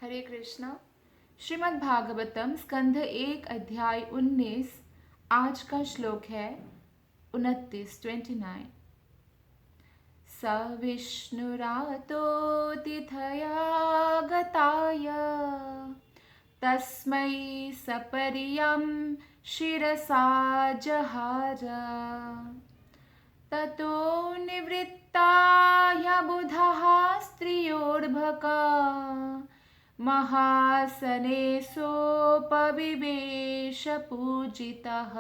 हरे कृष्णा। श्रीमद् भागवतम स्कंध 1 अध्याय 19। आज का श्लोक है 29। स विष्णुरातोतिथया गताय तस्मै सपर्यं शिरसा जहार ततो निवृत्ता ह्यबुधः स्त्रियोर्भका महासने सोपविवेश पूजितः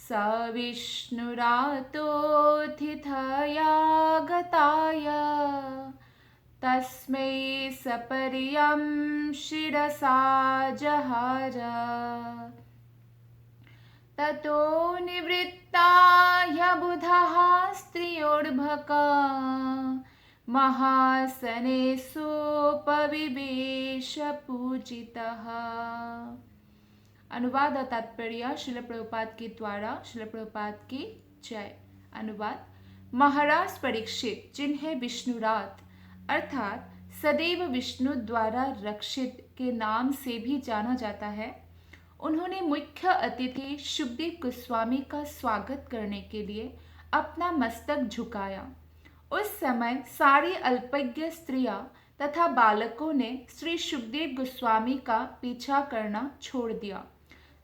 स विष्णुरातोतिथया गताय तस्मै सपर्यं शिरसा जहार ततो निवृत्ता ह्यबुधः स्त्रियोर्भका महासने सोपविवेश पूजितः। अनुवाद और तात्पर्य श्रील प्रभुपाद के द्वारा। श्रील प्रभुपाद की जय। अनुवाद। महाराज परीक्षित, जिन्हें विष्णुरात अर्थात सदैव विष्णु द्वारा रक्षित के नाम से भी जाना जाता है, उन्होंने मुख्य अतिथि शुकदेव गोस्वामी का स्वागत करने के लिए अपना मस्तक झुकाया। उस समय सारी अल्पज्ञ स्त्रियां तथा बालकों ने श्री शुकदेव गोस्वामी का पीछा करना छोड़ दिया।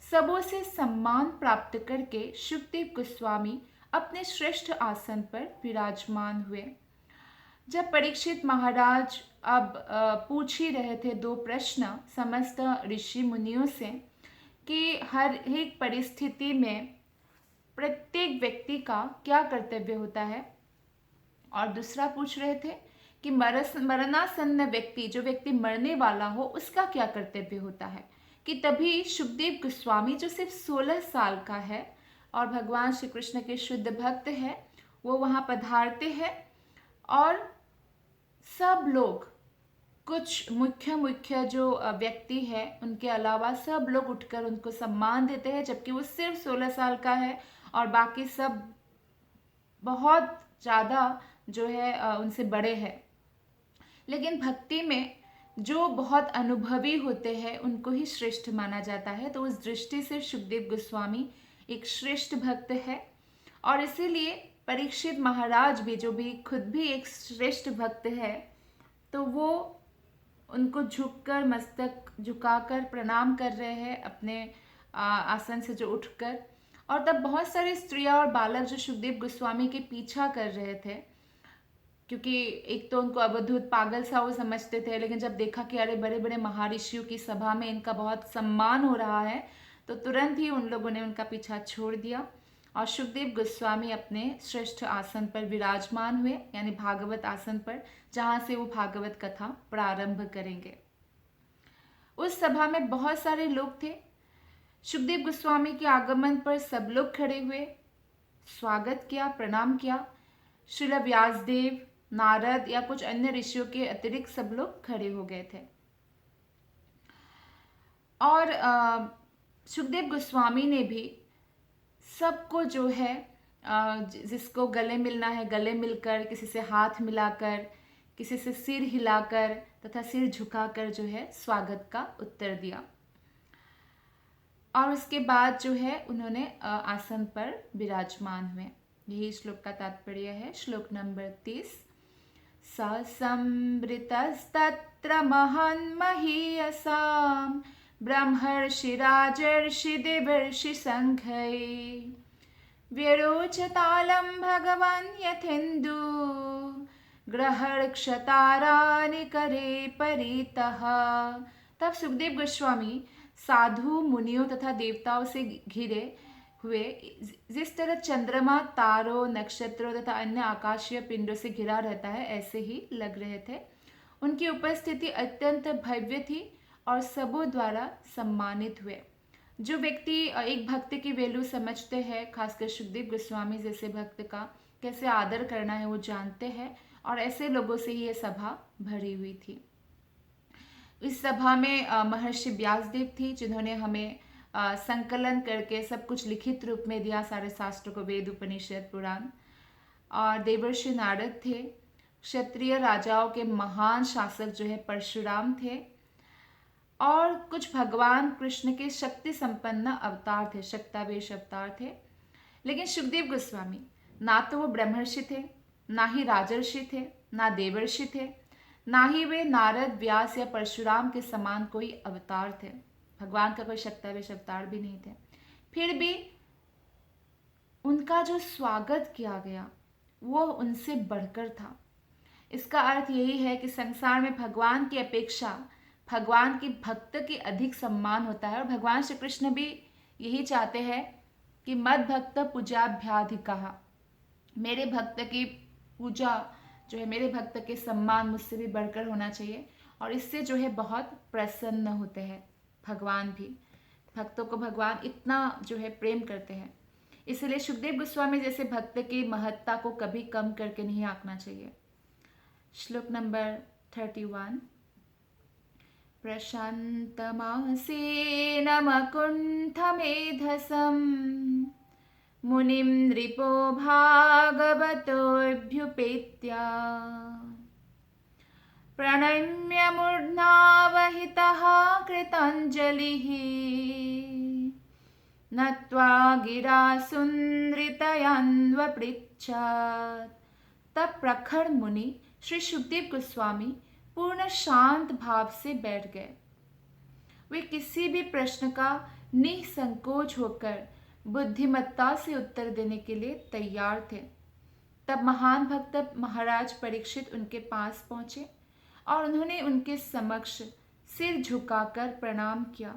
सबों से सम्मान प्राप्त करके शुकदेव गोस्वामी अपने श्रेष्ठ आसन पर विराजमान हुए। जब परीक्षित महाराज अब पूछ ही रहे थे दो प्रश्न समस्त ऋषि मुनियों से कि हर एक परिस्थिति में प्रत्येक व्यक्ति का क्या कर्तव्य होता है, और दूसरा पूछ रहे थे कि मरणासन्न व्यक्ति, जो व्यक्ति मरने वाला हो, उसका क्या कर्तव्य होता है, कि तभी शुकदेव गोस्वामी जो सिर्फ 16 साल का है और भगवान श्री कृष्ण के शुद्ध भक्त है, वो वहाँ पधारते हैं और सब लोग, कुछ मुख्य जो व्यक्ति है उनके अलावा सब लोग उठकर उनको सम्मान देते हैं, जबकि वो सिर्फ 16 साल का है और बाकी सब बहुत ज़्यादा जो है उनसे बड़े हैं। लेकिन भक्ति में जो बहुत अनुभवी होते हैं उनको ही श्रेष्ठ माना जाता है। तो उस दृष्टि से शुकदेव गोस्वामी एक श्रेष्ठ भक्त है और इसीलिए परीक्षित महाराज भी, जो भी खुद भी एक श्रेष्ठ भक्त है, तो वो उनको झुककर, मस्तक झुकाकर प्रणाम कर रहे हैं अपने आसन से जो उठकर। और तब बहुत सारी स्त्रियां और बालक जो शुकदेव गोस्वामी के पीछा कर रहे थे, क्योंकि एक तो उनको अवधूत पागल सा वो समझते थे, लेकिन जब देखा कि अरे बड़े बड़े महर्षियों की सभा में इनका बहुत सम्मान हो रहा है, तो तुरंत ही उन लोगों ने उनका पीछा छोड़ दिया और शुकदेव गोस्वामी अपने श्रेष्ठ आसन पर विराजमान हुए, यानी भागवत आसन पर, जहाँ से वो भागवत कथा प्रारंभ करेंगे। उस सभा में बहुत सारे लोग थे। शुकदेव गोस्वामी के आगमन पर सब लोग खड़े हुए, स्वागत किया, प्रणाम किया। श्रील व्यासदेव, नारद या कुछ अन्य ऋषियों के अतिरिक्त सब लोग खड़े हो गए थे और शुकदेव गोस्वामी ने भी सबको जो है जिसको गले मिलना है गले मिलकर, किसी से हाथ मिलाकर, किसी से सिर हिलाकर तथा सिर झुकाकर जो है स्वागत का उत्तर दिया। और उसके बाद जो है उन्होंने आसन पर विराजमान हुए। यही श्लोक का तात्पर्य है। श्लोक नंबर 30। संवृतस्तत्र महान् महीयसां ब्रह्मर्षि राजर्षि देवर्षि संघै व्यरोचतालं भगवान् यथेन्दु ग्रहर्क्षतारानि करे परितः। तब सुखदेव गोस्वामी साधु, मुनियों तथा देवताओं से घिरे हुए, जिस तरह चंद्रमा तारों, नक्षत्रों तथा अन्य आकाशीय पिंडों से घिरा रहता है, ऐसे ही लग रहे थे। उनकी उपस्थिति अत्यंत भव्य थी और सबों द्वारा सम्मानित हुए। जो व्यक्ति एक भक्त की वैल्यू समझते हैं, खासकर सुखदेव गोस्वामी जैसे भक्त का कैसे आदर करना है वो जानते हैं, और ऐसे लोगों से ही ये सभा भरी हुई थी। इस सभा में महर्षि व्यासदेव थी, जिन्होंने हमें संकलन करके सब कुछ लिखित रूप में दिया, सारे शास्त्र को, वेद, उपनिषद, पुराण। और देवर्षि नारद थे, क्षत्रिय राजाओं के महान शासक जो है परशुराम थे, और कुछ भगवान कृष्ण के शक्ति संपन्न अवतार थे, शक्तावेश अवतार थे। लेकिन सुखदेव गोस्वामी ना तो वो ब्रह्मर्षि थे, ना ही राजर्षि थे, ना देवर्षि थे, ना ही वे नारद, व्यास या परशुराम के समान कोई अवतार थे। भगवान का कोई शक्तावेश अवतार भी नहीं थे। फिर भी उनका जो स्वागत किया गया वो उनसे बढ़कर था। इसका अर्थ यही है कि संसार में भगवान की अपेक्षा भगवान की भक्त की अधिक सम्मान होता है, और भगवान श्री कृष्ण भी यही चाहते हैं कि मद भक्त पूजाभ्याधिकः, मेरे भक्त की पूजा जो है, मेरे भक्त के सम्मान मुझसे भी बढ़कर होना चाहिए। और इससे जो है बहुत प्रसन्न होते हैं भगवान भी। भक्तों को भगवान इतना जो है प्रेम करते हैं, इसलिए सुखदेव गोस्वामी जैसे भक्त की महत्ता को कभी कम करके नहीं आंकना चाहिए। श्लोक नंबर 31। प्रशान्तमासेन मकुण्ठमेधसं मुनिं नृपो भागवतोऽभ्युपेत्य प्रणम्य मूर्ध्नावहितः कृताञ्जलिः नत्वा गिरा सुन्दरितयान्वपृच्छत्। तब प्रखर मुनि श्री सुखदेव गोस्वामी पूर्ण शांत भाव से बैठ गए। वे किसी भी प्रश्न का निसंकोच होकर बुद्धिमत्ता से उत्तर देने के लिए तैयार थे। तब महान भक्त महाराज परीक्षित उनके पास पहुंचे और उन्होंने उनके समक्ष सिर झुकाकर प्रणाम किया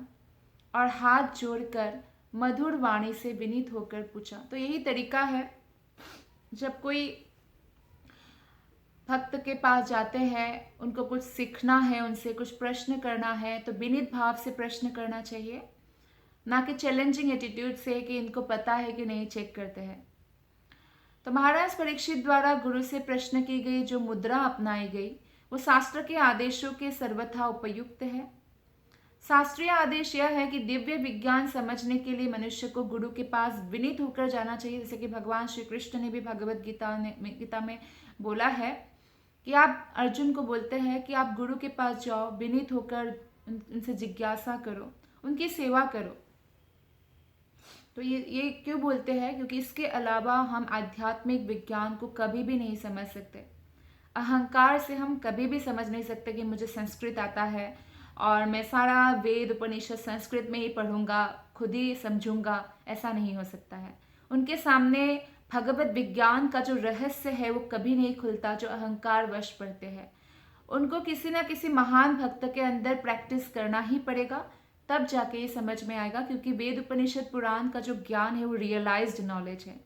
और हाथ जोड़कर मधुर वाणी से विनीत होकर पूछा। तो यही तरीका है, जब कोई भक्त के पास जाते हैं, उनको कुछ सीखना है, उनसे कुछ प्रश्न करना है, तो विनीत भाव से प्रश्न करना चाहिए, ना कि चैलेंजिंग एटीट्यूड से कि इनको पता है कि नहीं, चेक करते हैं। तो महाराज परीक्षित द्वारा गुरु से प्रश्न की गई जो मुद्रा अपनाई गई वो शास्त्र के आदेशों के सर्वथा उपयुक्त है। शास्त्रीय आदेश यह है कि दिव्य विज्ञान समझने के लिए मनुष्य को गुरु के पास विनीत होकर जाना चाहिए, जैसे कि भगवान श्री कृष्ण ने भी भगवत गीता में बोला है कि आप अर्जुन को बोलते हैं कि आप गुरु के पास जाओ, विनीत होकर उनसे जिज्ञासा करो, उनकी सेवा करो। तो ये क्यों बोलते हैं? क्योंकि इसके अलावा हम आध्यात्मिक विज्ञान को कभी भी नहीं समझ सकते। अहंकार से हम कभी भी समझ नहीं सकते कि मुझे संस्कृत आता है और मैं सारा वेद उपनिषद संस्कृत में ही पढ़ूंगा, खुद ही समझूंगा, ऐसा नहीं हो सकता है। उनके सामने भगवत विज्ञान का जो रहस्य है वो कभी नहीं खुलता, जो अहंकार वश पढ़ते हैं। उनको किसी न किसी महान भक्त के अंदर प्रैक्टिस करना ही पड़ेगा, तब जाके ये समझ में आएगा, क्योंकि वेद उपनिषद पुराण का जो ज्ञान है वो रियलाइज्ड नॉलेज है,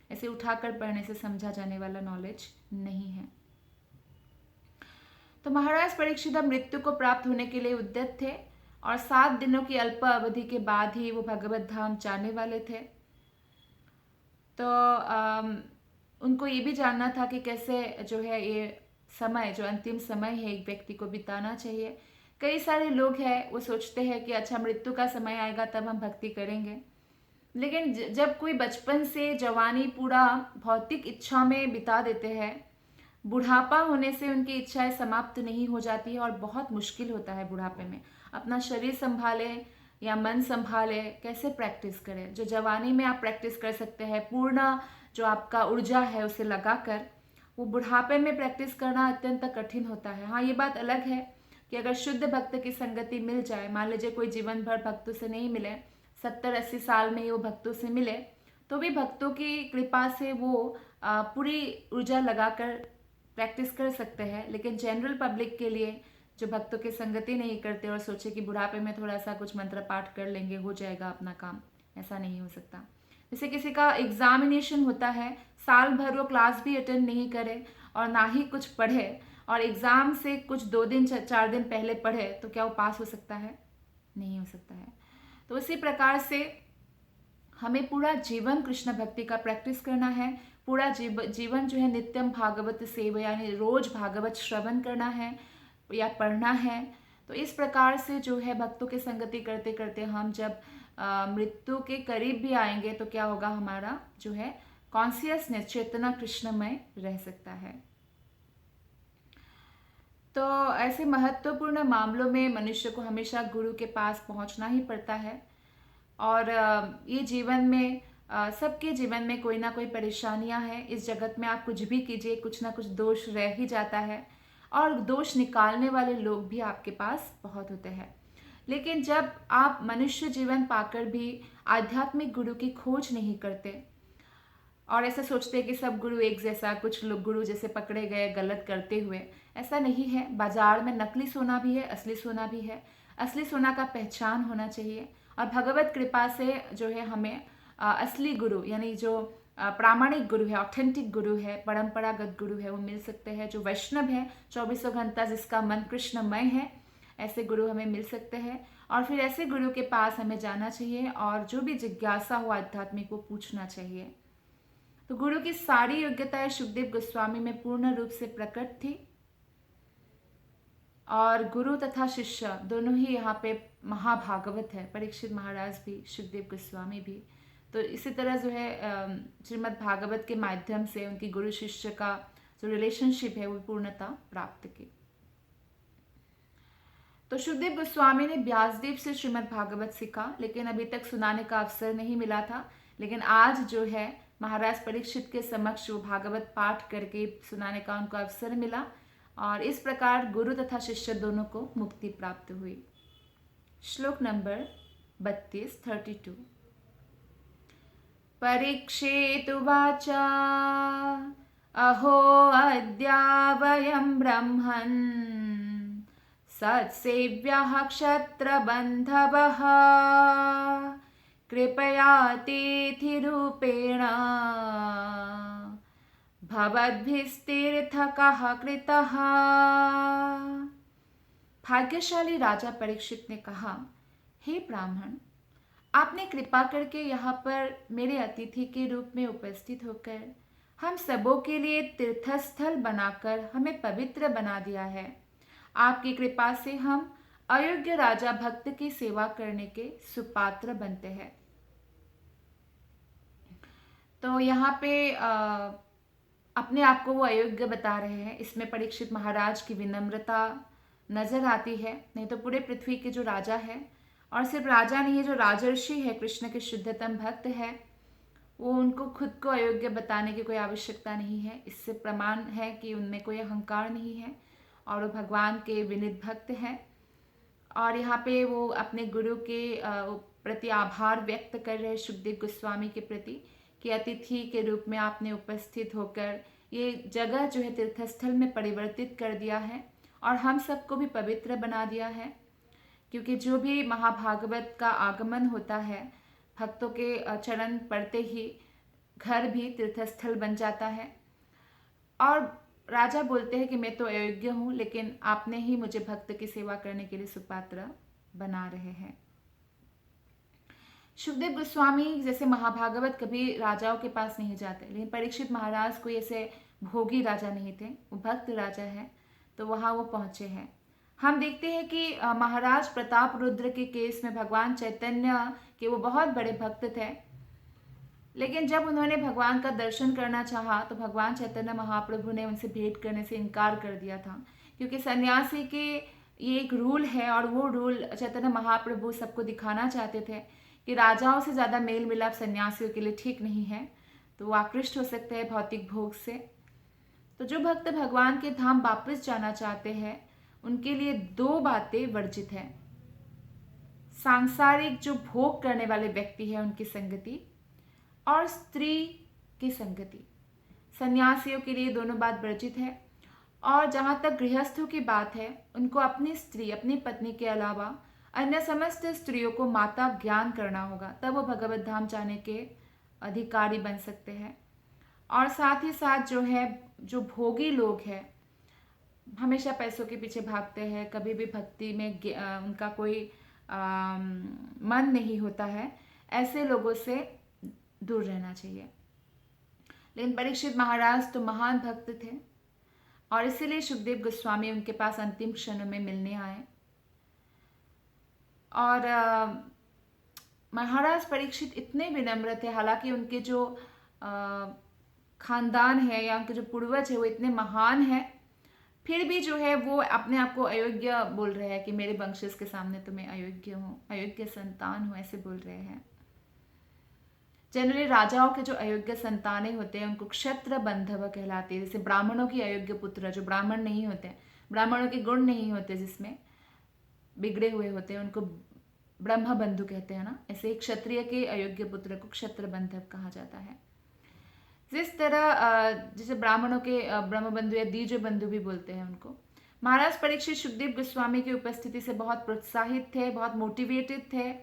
ऐसे उठाकर पढ़ने से समझा जाने वाला नॉलेज नहीं है। तो महाराज परीक्षित मृत्यु को प्राप्त होने के लिए उद्यत थे और 7 दिनों की अल्प अवधि के बाद ही वो भगवत धाम जाने वाले थे। तो उनको ये भी जानना था कि कैसे जो है ये समय, जो अंतिम समय है, एक व्यक्ति को बिताना चाहिए। कई सारे लोग हैं वो सोचते हैं कि अच्छा मृत्यु का समय आएगा तब हम भक्ति करेंगे, लेकिन जब कोई बचपन से जवानी पूरा भौतिक इच्छा में बिता देते हैं, बुढ़ापा होने से उनकी इच्छाएं समाप्त नहीं हो जाती है और बहुत मुश्किल होता है बुढ़ापे में अपना शरीर संभाले या मन संभाले, कैसे प्रैक्टिस करें। जो जवानी में आप प्रैक्टिस कर सकते हैं पूर्ण जो आपका ऊर्जा है उसे लगाकर, वो बुढ़ापे में प्रैक्टिस करना अत्यंत कठिन होता है। हाँ, ये बात अलग है कि अगर शुद्ध भक्त की संगति मिल जाए, मान लीजिए कोई जीवन भर भक्तों से नहीं मिले, 70-80 साल में ही वो भक्तों से मिले, तो भी भक्तों की कृपा से वो पूरी ऊर्जा लगाकर प्रैक्टिस कर सकते हैं। लेकिन जनरल पब्लिक के लिए जो भक्तों की संगति नहीं करते और सोचे कि बुढ़ापे में थोड़ा सा कुछ मंत्र पाठ कर लेंगे, हो जाएगा अपना काम, ऐसा नहीं हो सकता। जैसे किसी का एग्जामिनेशन होता है, साल भर वो क्लास भी अटेंड नहीं करे और ना ही कुछ पढ़े, और एग्ज़ाम से कुछ 2 दिन 4 दिन पहले पढ़े, तो क्या वो पास हो सकता है? नहीं हो सकता है। तो इसी प्रकार से हमें पूरा जीवन कृष्ण भक्ति का प्रैक्टिस करना है। पूरा जीवन जो है नित्यम भागवत सेवा, यानी रोज भागवत श्रवण करना है या पढ़ना है। तो इस प्रकार से जो है भक्तों की संगति करते करते हम जब मृत्यु के करीब भी आएंगे तो क्या होगा, हमारा जो है कॉन्शियसनेस, चेतना कृष्णमय रह सकता है। तो ऐसे महत्वपूर्ण मामलों में मनुष्य को हमेशा गुरु के पास पहुंचना ही पड़ता है। और ये जीवन में सबके जीवन में कोई ना कोई परेशानियां हैं। इस जगत में आप कुछ भी कीजिए, कुछ ना कुछ दोष रह ही जाता है, और दोष निकालने वाले लोग भी आपके पास बहुत होते हैं। लेकिन जब आप मनुष्य जीवन पाकर भी आध्यात्मिक गुरु की खोज नहीं करते और ऐसा सोचते हैं कि सब गुरु एक जैसा, कुछ लोग गुरु जैसे पकड़े गए गलत करते हुए, ऐसा नहीं है। बाजार में नकली सोना भी है, असली सोना भी है। असली सोना का पहचान होना चाहिए, और भगवत कृपा से जो है हमें असली गुरु यानी जो प्रामाणिक गुरु है, ऑथेंटिक गुरु है, परंपरागत गुरु है, वो मिल सकते हैं। जो वैष्णव है, चौबीसों घंटा जिसका मन कृष्णमय है, ऐसे गुरु हमें मिल सकते हैं। और फिर ऐसे गुरु के पास हमें जाना चाहिए, और जो भी जिज्ञासा हो आध्यात्मिक वो पूछना चाहिए। तो गुरु की सारी योग्यताएं सुखदेव गोस्वामी में पूर्ण रूप से प्रकट थी, और गुरु तथा शिष्य दोनों ही यहाँ पे महाभागवत है। परीक्षित महाराज भी, सुखदेव गोस्वामी भी। तो इसी तरह जो है श्रीमद् भागवत के माध्यम से उनकी गुरु शिष्य का जो रिलेशनशिप है वो पूर्णता प्राप्त की। तो सुखदेव गोस्वामी ने व्यासदेव से श्रीमद् भागवत सीखा, लेकिन अभी तक सुनाने का अवसर नहीं मिला था। लेकिन आज जो है महाराज परीक्षित के समक्ष वो भागवत पाठ करके सुनाने का उनको अवसर मिला, और इस प्रकार गुरु तथा शिष्य दोनों को मुक्ति प्राप्त हुई। श्लोक नंबर 32। परीक्षेतुवाच अहो अद्या वयं ब्रह्मन् सत्सेव्यः क्षत्रबन्धवः कृपयातिथिरूपेण भवद्भिस्तीर्थकः कृतः। भाग्यशाली राजा परीक्षित ने कहा, हे ब्राह्मण, आपने कृपा करके यहाँ पर मेरे अतिथि के रूप में उपस्थित होकर हम सबों के लिए तीर्थस्थल बनाकर हमें पवित्र बना दिया है। आपकी कृपा से हम अयोग्य राजा भक्त की सेवा करने के सुपात्र बनते हैं। तो यहाँ पे अपने आप को वो अयोग्य बता रहे हैं। इसमें परीक्षित महाराज की विनम्रता नजर आती है। नहीं तो पूरे पृथ्वी के जो राजा है, और सिर्फ राजा नहीं है, जो राजर्षि है, कृष्ण के शुद्धतम भक्त है, वो उनको खुद को अयोग्य बताने की कोई आवश्यकता नहीं है। इससे प्रमाण है कि उनमें कोई अहंकार नहीं है, और वो भगवान के विनीत भक्त हैं। और यहाँ पे वो अपने गुरु के प्रति आभार व्यक्त कर रहे हैं सुखदेव गोस्वामी के प्रति, कि अतिथि के रूप में आपने उपस्थित होकर ये जगह जो है तीर्थस्थल में परिवर्तित कर दिया है, और हम सबको भी पवित्र बना दिया है। क्योंकि जो भी महाभागवत का आगमन होता है, भक्तों के चरण पड़ते ही घर भी तीर्थस्थल बन जाता है। और राजा बोलते हैं कि मैं तो अयोग्य हूँ, लेकिन आपने ही मुझे भक्त की सेवा करने के लिए सुपात्र बना रहे हैं। सुखदेव गोस्वामी जैसे महाभागवत कभी राजाओं के पास नहीं जाते, लेकिन परीक्षित महाराज कोई ऐसे भोगी राजा नहीं थे, वो भक्त राजा है, तो वहाँ वो पहुँचे हैं। हम देखते हैं कि महाराज प्रताप रुद्र के केस में भगवान चैतन्य के वो बहुत बड़े भक्त थे, लेकिन जब उन्होंने भगवान का दर्शन करना चाहा तो भगवान चैतन्य महाप्रभु ने उनसे भेंट करने से इनकार कर दिया था। क्योंकि सन्यासी के ये एक रूल है, और वो रूल चैतन्य महाप्रभु सबको दिखाना चाहते थे कि राजाओं से ज़्यादा मेल मिलाप सन्यासियों के लिए ठीक नहीं है, तो वो आकृष्ट हो सकते हैं भौतिक भोग से। तो जो भक्त भगवान के धाम वापस जाना चाहते हैं, उनके लिए दो बातें वर्जित हैं। सांसारिक जो भोग करने वाले व्यक्ति है उनकी संगति, और स्त्री की संगति। सन्यासियों के लिए दोनों बात वर्जित है। और जहाँ तक गृहस्थों की बात है, उनको अपनी स्त्री, अपनी पत्नी के अलावा अन्य समस्त स्त्रियों को माता ज्ञान करना होगा, तब वो भगवत धाम जाने के अधिकारी बन सकते हैं। और साथ ही साथ जो है, जो भोगी लोग हैं, हमेशा पैसों के पीछे भागते हैं, कभी भी भक्ति में उनका कोई मन नहीं होता है, ऐसे लोगों से दूर रहना चाहिए। लेकिन परीक्षित महाराज तो महान भक्त थे, और इसीलिए सुखदेव गोस्वामी उनके पास अंतिम क्षणों में मिलने आए। और महाराज परीक्षित इतने विनम्र थे, हालांकि उनके जो खानदान है या उनके जो पूर्वज है वो इतने महान है, फिर भी जो है वो अपने आप को अयोग्य बोल रहे हैं कि मेरे वंशज के सामने तो मैं अयोग्य हूँ, अयोग्य संतान हूँ, ऐसे बोल रहे हैं। जनरली राजाओं के जो अयोग्य संतानें होते हैं उनको क्षत्र बंधव कहलाते हैं। जैसे ब्राह्मणों की अयोग्य पुत्र, जो ब्राह्मण नहीं होते, ब्राह्मणों के गुण नहीं होते, जिसमें बिगड़े हुए होते हैं, उनको ब्रह्म बंधु कहते हैं ना। ऐसे एक क्षत्रिय के अयोग्य पुत्र को क्षत्र बंधव कहा जाता है। जिस तरह जैसे ब्राह्मणों के ब्रह्म बंधु या द्विज बंधु भी बोलते हैं उनको। महाराज परीक्षित सुखदेव गोस्वामी की उपस्थिति से बहुत प्रोत्साहित थे, बहुत मोटिवेटेड थे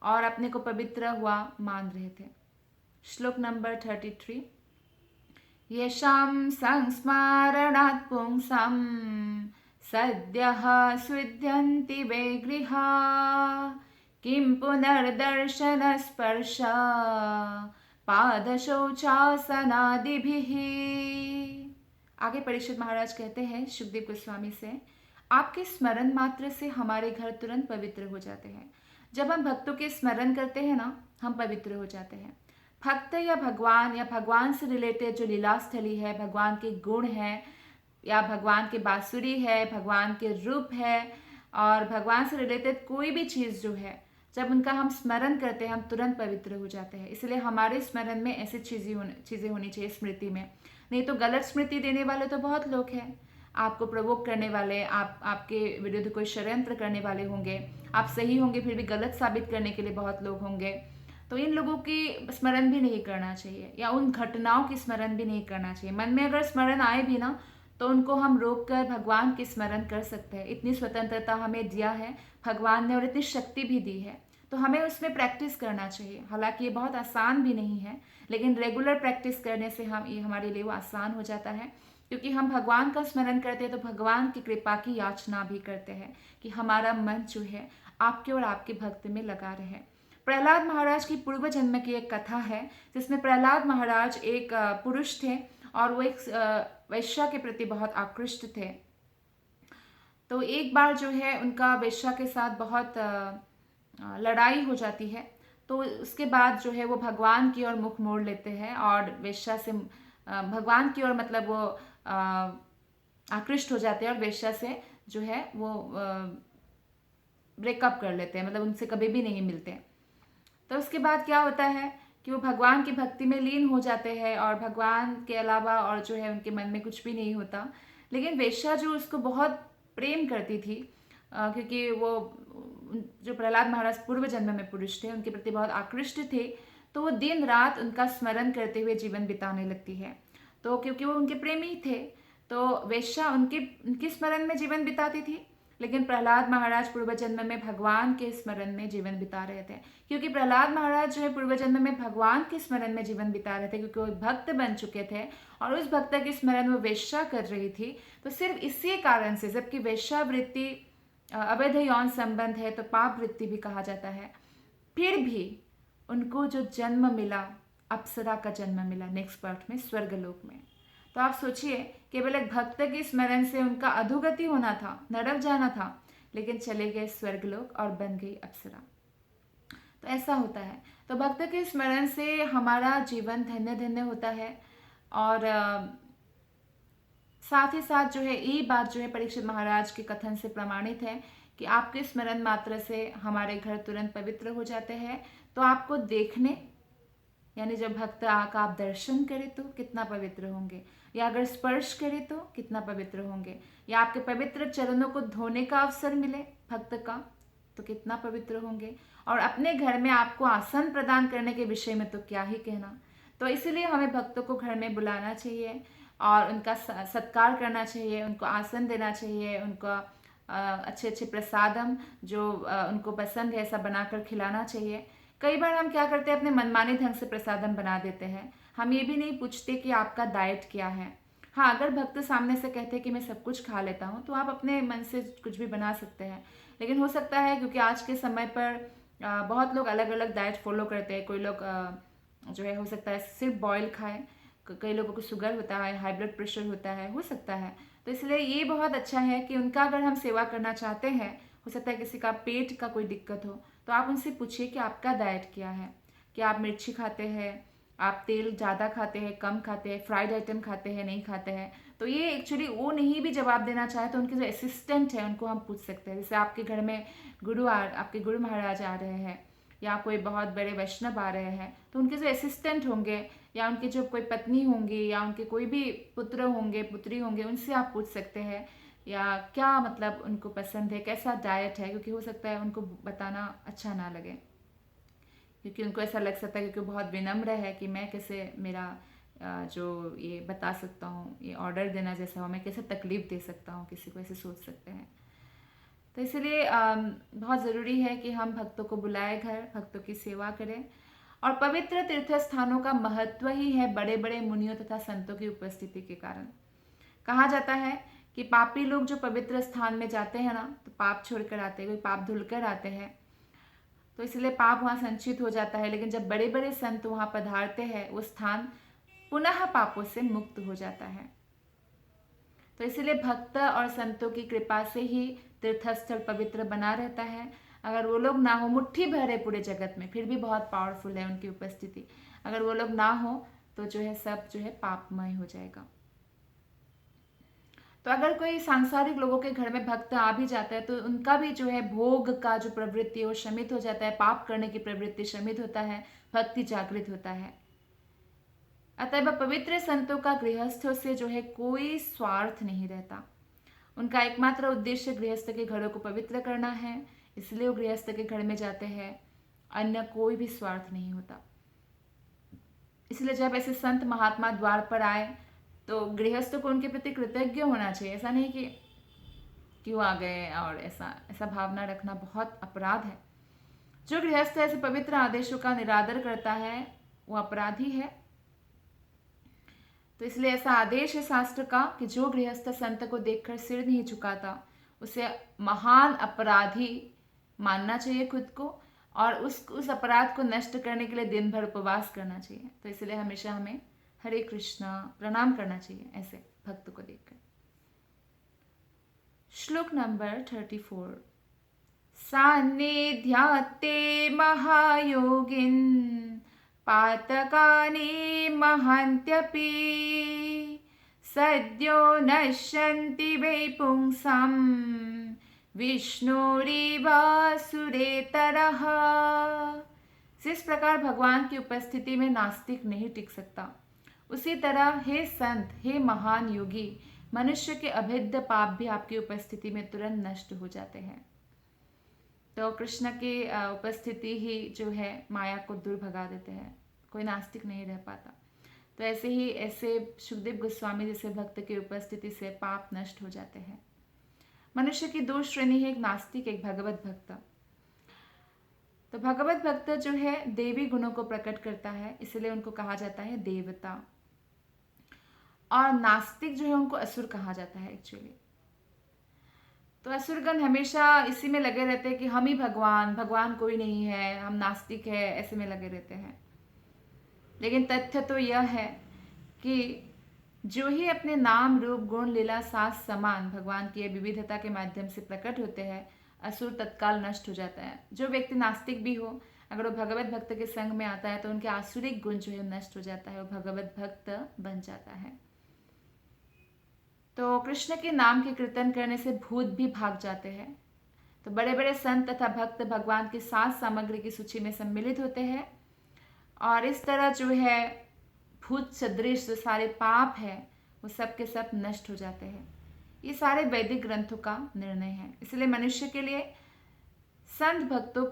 और अपने को पवित्र हुआ मान रहे थे। श्लोक नंबर 33। येषां संस्मरणात् पुंसां सद्यः स्विद्यन्ति वे गृहा किं पुनर्दर्शनस्पर्श पादशौचासनादिभिः। आगे परीक्षित महाराज कहते हैं सुखदेव गोस्वामी से, आपके स्मरण मात्र से हमारे घर तुरंत पवित्र हो जाते हैं। जब हम भक्तों के स्मरण करते हैं ना, हम पवित्र हो जाते हैं। भक्त या भगवान से रिलेटेड जो लीला स्थली है, भगवान के गुण है या भगवान के बांसुरी है, भगवान के रूप है और भगवान से रिलेटेड कोई भी चीज़ जो है, जब उनका हम स्मरण करते हैं हम तुरंत पवित्र हो जाते हैं। इसलिए हमारे स्मरण में ऐसी चीज़ें होनी चाहिए स्मृति में। नहीं तो गलत स्मृति देने वाले तो बहुत लोग हैं। आपको प्रवोक करने वाले, आपके विरुद्ध कोई षड्यंत्र करने वाले होंगे। आप सही होंगे फिर भी गलत साबित करने के लिए बहुत लोग होंगे। तो इन लोगों की स्मरण भी नहीं करना चाहिए या उन घटनाओं की स्मरण भी नहीं करना चाहिए। मन में अगर स्मरण आए भी ना तो उनको हम रोक कर भगवान की स्मरण कर सकते हैं। इतनी स्वतंत्रता हमें दिया है भगवान ने और इतनी शक्ति भी दी है, तो हमें उसमें प्रैक्टिस करना चाहिए। हालांकि ये बहुत आसान भी नहीं है, लेकिन रेगुलर प्रैक्टिस करने से ये हमारे लिए वो आसान हो जाता है। क्योंकि हम भगवान का स्मरण करते हैं तो भगवान की कृपा की याचना भी करते हैं कि हमारा मन जो है आपके और आपके भक्त में लगा रहे। प्रहलाद महाराज की पूर्व जन्म की एक कथा है जिसमें प्रहलाद महाराज एक पुरुष थे और वो एक वैश्या के प्रति बहुत आकृष्ट थे। तो एक बार जो है उनका वैश्या के साथ बहुत लड़ाई हो जाती है। तो उसके बाद जो है वो भगवान की ओर मुख मोड़ लेते हैं और वेश्या से भगवान की ओर मतलब वो आकृष्ट हो जाते हैं और वेश्या से जो है वो ब्रेकअप कर लेते हैं, मतलब उनसे कभी भी नहीं मिलते। तो उसके बाद क्या होता है कि वो भगवान की भक्ति में लीन हो जाते हैं और भगवान के अलावा और जो है उनके मन में कुछ भी नहीं होता। लेकिन वेश्या जो उसको बहुत प्रेम करती थी, क्योंकि वो जो प्रहलाद महाराज पूर्व जन्म में पुरुष थे उनके प्रति बहुत आकृष्ट थे, तो वो दिन रात उनका स्मरण करते हुए जीवन बिताने लगती है। तो क्योंकि वो उनके प्रेमी थे तो वेश्या उनके स्मरण में जीवन बिताती थी, लेकिन प्रहलाद महाराज पूर्व जन्म में भगवान के स्मरण में जीवन बिता रहे थे। क्योंकि प्रहलाद महाराज जो है पूर्व जन्म में भगवान के स्मरण में जीवन बिता रहे थे, क्योंकि वो भक्त बन चुके थे और उस भक्त के स्मरण वो वेश्या कर रही थी। तो सिर्फ इसी कारण से, जबकि वेश्यावृत्ति अवैध यौन संबंध है तो पाप वृत्ति भी कहा जाता है, फिर भी उनको जो जन्म मिला, अप्सरा का जन्म मिला नेक्स्ट बर्थ में स्वर्गलोक में। तो आप सोचिए, केवल एक भक्त के स्मरण से उनका अधोगति होना था, नरक जाना था, लेकिन चले गए स्वर्गलोक और बन गई अप्सरा। तो ऐसा होता है। तो भक्त के स्मरण से हमारा जीवन धन्य धन्य होता है। और साथ ही साथ जो है यही बात जो है परीक्षित महाराज के कथन से प्रमाणित है कि आपके स्मरण मात्र से हमारे घर तुरंत पवित्र हो जाते हैं। तो आपको देखने, यानी जब भक्त का आप दर्शन करें तो कितना पवित्र होंगे, या अगर स्पर्श करें तो कितना पवित्र होंगे, या आपके पवित्र चरणों को धोने का अवसर मिले भक्त का तो कितना पवित्र होंगे, और अपने घर में आपको आसन प्रदान करने के विषय में तो क्या ही कहना। तो इसीलिए हमें भक्तों को घर में बुलाना चाहिए और उनका सत्कार करना चाहिए, उनको आसन देना चाहिए, उनको अच्छे अच्छे प्रसादम जो उनको पसंद है ऐसा बनाकर खिलाना चाहिए। कई बार हम क्या करते हैं, अपने मनमाने ढंग से प्रसादम बना देते हैं। हम ये भी नहीं पूछते कि आपका डाइट क्या है। हाँ, अगर भक्त सामने से कहते हैं कि मैं सब कुछ खा लेता हूँ तो आप अपने मन से कुछ भी बना सकते हैं। लेकिन हो सकता है क्योंकि आज के समय पर बहुत लोग अलग अलग डाइट फॉलो करते हैं। कोई लोग जो है हो सकता है सिर्फ बॉयल खाएं, कई लोगों को शुगर होता है, हाई ब्लड प्रेशर होता है, हो सकता है। तो इसलिए ये बहुत अच्छा है कि उनका अगर हम सेवा करना चाहते हैं, हो सकता है किसी का पेट का कोई दिक्कत हो, तो आप उनसे पूछिए कि आपका डाइट क्या है, क्या आप मिर्ची खाते हैं, आप तेल ज़्यादा खाते हैं, कम खाते हैं, फ्राइड आइटम खाते हैं, नहीं खाते हैं। तो ये एक्चुअली वो नहीं भी जवाब देना चाहे तो उनके जो असिस्टेंट है उनको हम पूछ सकते हैं। जैसे आपके घर में आपके गुरु महाराज आ रहे हैं या कोई बहुत बड़े वैष्णव आ रहे हैं, तो उनके जो असिस्टेंट होंगे या उनकी जो कोई पत्नी होंगी या उनके कोई भी पुत्र होंगे पुत्री होंगे, उनसे आप पूछ सकते हैं या क्या मतलब उनको पसंद है, कैसा डाइट है, क्योंकि हो सकता है उनको बताना अच्छा ना लगे, क्योंकि उनको ऐसा लग सकता है क्योंकि वो बहुत विनम्र है कि मैं कैसे मेरा जो ये बता सकता हूँ, ये ऑर्डर देना जैसा हो, मैं कैसे तकलीफ़ दे सकता हूँ किसी को, ऐसे सोच सकते हैं। तो इसलिए बहुत ज़रूरी है कि हम भक्तों को बुलाएं घर, भक्तों की सेवा करें। और पवित्र तीर्थ स्थानों का महत्व ही है बड़े बड़े मुनियों तथा संतों की उपस्थिति के कारण। कहा जाता है कि पापी लोग जो पवित्र स्थान में जाते हैं ना, तो पाप छोड़कर आते हैं, कोई पाप धुलकर आते हैं, तो इसलिए पाप वहाँ संचित हो जाता है। लेकिन जब बड़े बड़े संत वहाँ पधारते हैं, वो स्थान पुनः पापों से मुक्त हो जाता है। तो इसलिए भक्त और संतों की कृपा से ही तीर्थस्थल पवित्र बना रहता है। अगर वो लोग ना हो, मुट्ठी भर है पूरे जगत में, फिर भी बहुत पावरफुल है उनकी उपस्थिति, अगर वो लोग ना हो तो जो है सब जो है पापमय हो जाएगा। तो अगर कोई सांसारिक लोगों के घर में भक्त आ भी जाता है तो उनका भी जो है भोग का जो प्रवृत्ति है वो शमित हो जाता है, पाप करने की प्रवृत्ति शमित होता है, भक्ति जागृत होता है। अतः पवित्र संतों का गृहस्थों से जो है कोई स्वार्थ नहीं रहता। उनका एकमात्र उद्देश्य गृहस्थ के घरों को पवित्र करना है, इसलिए वो गृहस्थ के घर में जाते हैं, अन्य कोई भी स्वार्थ नहीं होता। इसलिए जब ऐसे संत महात्मा द्वार पर आए तो गृहस्थ को उनके प्रति कृतज्ञ होना चाहिए। ऐसा नहीं कि क्यों आ गए, और ऐसा भावना रखना बहुत अपराध है। जो गृहस्थ ऐसे पवित्र आदेशों का निरादर करता है वो अपराधी है। तो इसलिए ऐसा आदेश है शास्त्र का कि जो गृहस्थ संत को देखकर सिर नहीं झुकाता उसे महान अपराधी मानना चाहिए खुद को, और उस अपराध को नष्ट करने के लिए दिन भर उपवास करना चाहिए। तो इसलिए हमेशा हमें हरे कृष्णा प्रणाम करना चाहिए ऐसे भक्त को देखकर। श्लोक नंबर 34। सान्निध्यात्ते महायोगिन पातकानि महन्त्यपि सद्यो नश्यन्ति वै पुंसां विष्णुरिवासुरेतरः। जिस प्रकार भगवान की उपस्थिति में नास्तिक नहीं टिक सकता, उसी तरह हे संत, हे महान योगी, मनुष्य के अभेद्य पाप भी आपकी उपस्थिति में तुरंत नष्ट हो जाते हैं। तो कृष्ण की उपस्थिति ही जो है माया को दूर भगा देते हैं, कोई नास्तिक नहीं रह पाता। तो ऐसे सुखदेव गोस्वामी जैसे भक्त की उपस्थिति से पाप नष्ट हो जाते हैं। मनुष्य की दो श्रेणी है, एक नास्तिक, एक भगवत भक्त। तो भगवत भक्त जो है देवी गुणों को प्रकट करता है, इसलिए उनको कहा जाता है देवता, और नास्तिक जो है उनको असुर कहा जाता है एक्चुअली। तो असुरगण हमेशा इसी में लगे रहते हैं कि हम ही भगवान कोई नहीं है, हम नास्तिक है, ऐसे में लगे रहते हैं। लेकिन तथ्य तो यह है कि जो ही अपने नाम रूप गुण लीला सास समान भगवान की विविधता के माध्यम से प्रकट होते हैं, असुर तत्काल नष्ट हो जाता है। जो व्यक्ति नास्तिक भी हो, अगर वो भगवत भक्त के संग में आता है तो उनके आसुरिक गुण जो है नष्ट हो जाता है, वो भगवत भक्त बन जाता है। तो कृष्ण के नाम के कीर्तन करने से भूत भी भाग जाते हैं। तो बड़े बड़े संत तथा भक्त भगवान की सास सामग्री की सूची में सम्मिलित होते हैं, और इस तरह जो है भूत सदृश जो सारे पाप है वो सब के सब नष्ट हो जाते हैं। ये सारे वैदिक ग्रंथों का निर्णय है। इसलिए मनुष्य के लिए संत भक्तों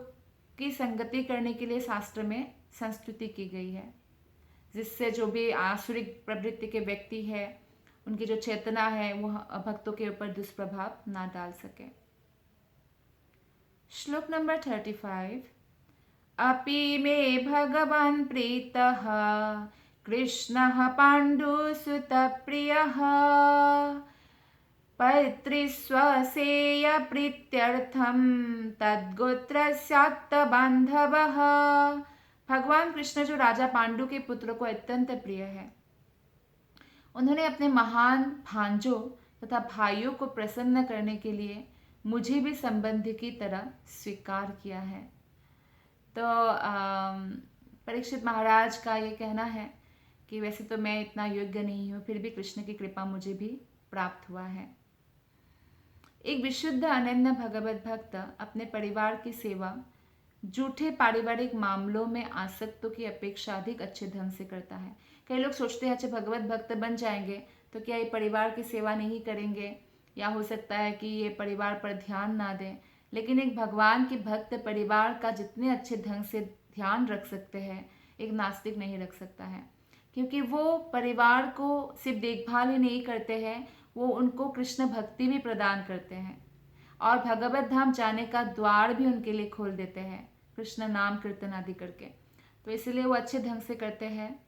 की संगति करने के लिए शास्त्र में संस्तुति की गई है, जिससे जो भी आसुरिक प्रवृत्ति के व्यक्ति है उनकी जो चेतना है वो भक्तों के ऊपर दुष्प्रभाव ना डाल सके। श्लोक नंबर 35। अपि मे भगवान् प्रीतः कृष्णः पाण्डुसुतप्रियः पैतृस्वसेयप्रीत्यर्थं तद्गोत्रस्यात्तबान्धवः। भगवान कृष्ण जो राजा पांडु के पुत्र को अत्यंत प्रिय है, उन्होंने अपने महान भांजों तथा भाइयों को प्रसन्न करने के लिए मुझे भी संबंधी की तरह स्वीकार किया है। तो परीक्षित महाराज का ये कहना है कि वैसे तो मैं इतना योग्य नहीं हूँ, फिर भी कृष्ण की कृपा मुझे भी प्राप्त हुआ है। एक विशुद्ध अनन्य भगवत भक्त अपने परिवार की सेवा झूठे पारिवारिक मामलों में आसक्तों की अपेक्षा अधिक अच्छे ढंग से करता है। कई लोग सोचते हैं अच्छा भगवत भक्त बन जाएंगे तो क्या ये परिवार की सेवा नहीं करेंगे, या हो सकता है कि ये परिवार पर ध्यान ना दें। लेकिन एक भगवान के भक्त परिवार का जितने अच्छे ढंग से ध्यान रख सकते हैं, एक नास्तिक नहीं रख सकता है, क्योंकि वो परिवार को सिर्फ देखभाल ही नहीं करते हैं, वो उनको कृष्ण भक्ति भी प्रदान करते हैं और भगवत धाम जाने का द्वार भी उनके लिए खोल देते हैं, कृष्ण नाम कीर्तन आदि करके। तो इसलिए वो अच्छे ढंग से करते हैं।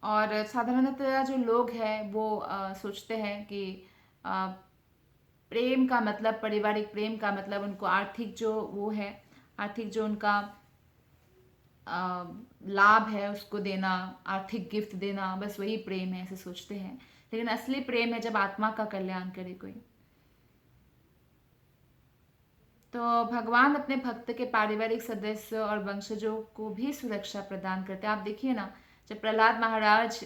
और साधारणतः जो लोग हैं वो सोचते हैं कि प्रेम का मतलब, पारिवारिक प्रेम का मतलब उनको आर्थिक जो वो है, आर्थिक जो उनका लाभ है उसको देना, आर्थिक गिफ्ट देना, बस वही प्रेम है, ऐसे सोचते हैं। लेकिन असली प्रेम है जब आत्मा का कल्याण करे कोई। तो भगवान अपने भक्त के पारिवारिक सदस्य और वंशजों को भी सुरक्षा प्रदान करते हैं। आप देखिए ना, जब प्रहलाद महाराज